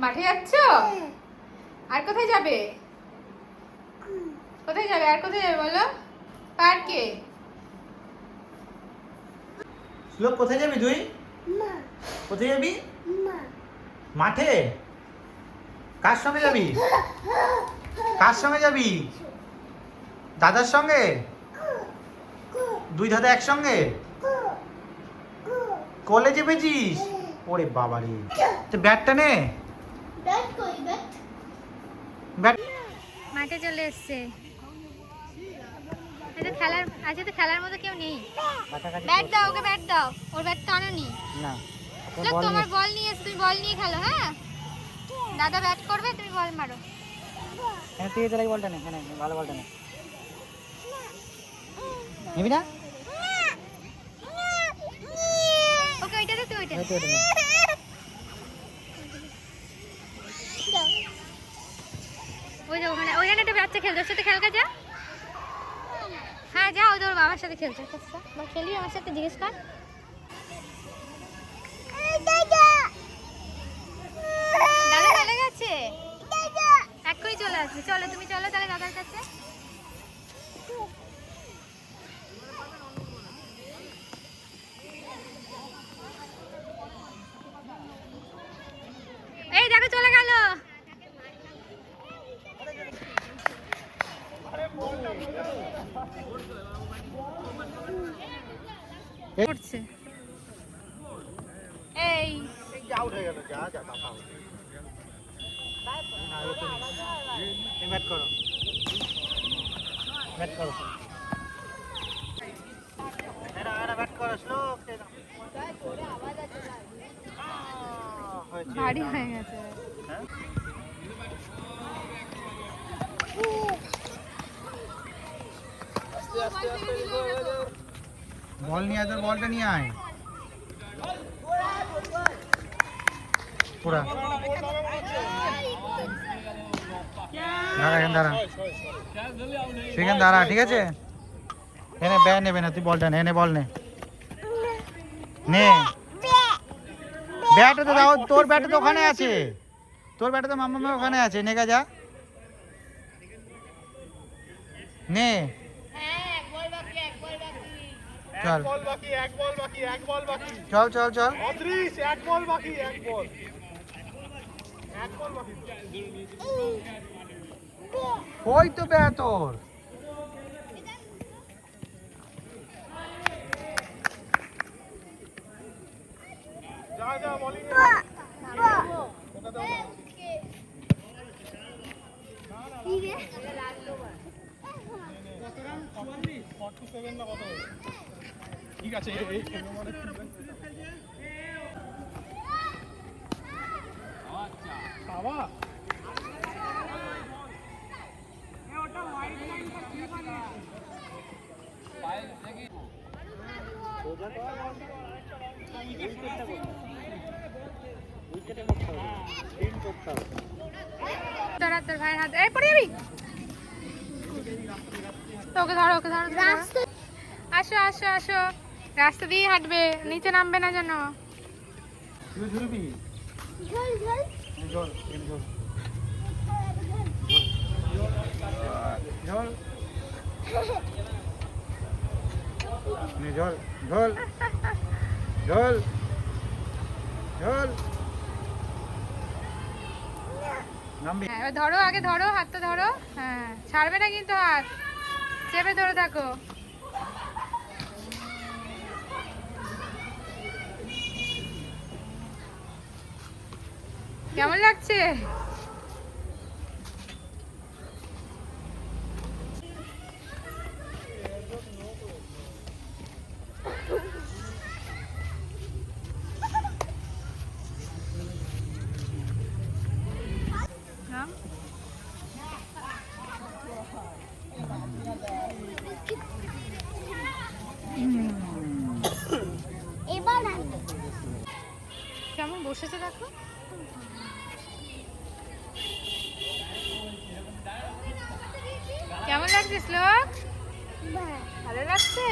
মাঠে যাচ্ছ? আর কোথায় যাবে? কোথায় যাবে? আর কোথায় যাবে বলো? পার্কে। শ্লোক কোথায় যাবি তুই? কোথায় যাবি? মাঠে? কার সঙ্গে যাবি? কার সঙ্গে যাবি? দাদার সঙ্গে? দুই দাদা একসঙ্গে? কলে চেপেছিস? ওরে বাবা রে, তো ব্যাটটা নে। ব্যাট মাঠে চলে এসছে। এটা খেলার, আজকে তো খেলার মতো কেউ নেই। ব্যাট দাও ওকে, ব্যাট দাও। ওর ব্যাট তো আনোনি। না, লোক তোমার বল নিয়ে এসে তুমি বল নিয়ে খেলো। হ্যাঁ, দাদা ব্যাট করবে, তুমি বল মারো। হ্যাঁ, তুই এতে বলটা নে। হ্যাঁ, ভালো বলটা নে। নিবি না? ওকে ওইটা দে, তুই ওইটা নে। ওই যে ওখানে, ওইখানে একটা বাচ্চা খেলছে, ওর সাথে খেলকা যা। হ্যাঁ যা, ওই তোর বাবার সাথে খেলছে। বল খেলবি আমার সাথে? জিজ্ঞেস কর। দাদা চলে গেছে, এক্ষুনি চলে আসবে। চলো তুমি চলো তাহলে দাদার কাছে। এই দেখো চলে গেল। করছে এই আউট হয়ে গেল। যা যা বাবা, ব্যাট করো, ব্যাট করো। এরা ব্যাট করো। শ্লোক ভারী হয়ে গেছে। বল নিয়ে আয়, তোর বলটা নিয়ে আয়। পুরা দাঁড়া, এখানে দাঁড়া, সেখানে দাঁড়া, ঠিক আছে? এনে ব্যাট নেবে না, তুই বলটা নে। এনে বল নে, নে। ব্যাট তো দাও, তোর ব্যাট তো ওখানে আছে। তোর ব্যাট তো মাম্মা ওখানে আছে। নেগা যা, নে। চল চল চল চল। ওই তো ব্যাট তোর। ঠিক আছে, তোর ভাইয়ের হাত, এই পড়ে যাবি। ওকে ধরো, ওকে ধরো। আসো আসো আসো, রাস্তা দিয়ে হাঁটবে, নিচে নামবে না যেন। ঝোল ঝোল ঝোল ঝোল। নামবি? হ্যাঁ, এবার ধরো, আগে ধরো, হাতটা ধরো। হ্যাঁ, ছাড়বে না কিন্তু, হাত চেপে ধরে থাকো। কেমন লাগছে? কেমন বসেছে দেখো। কেমন লাগছে শ্লোক? ভালো লাগছে?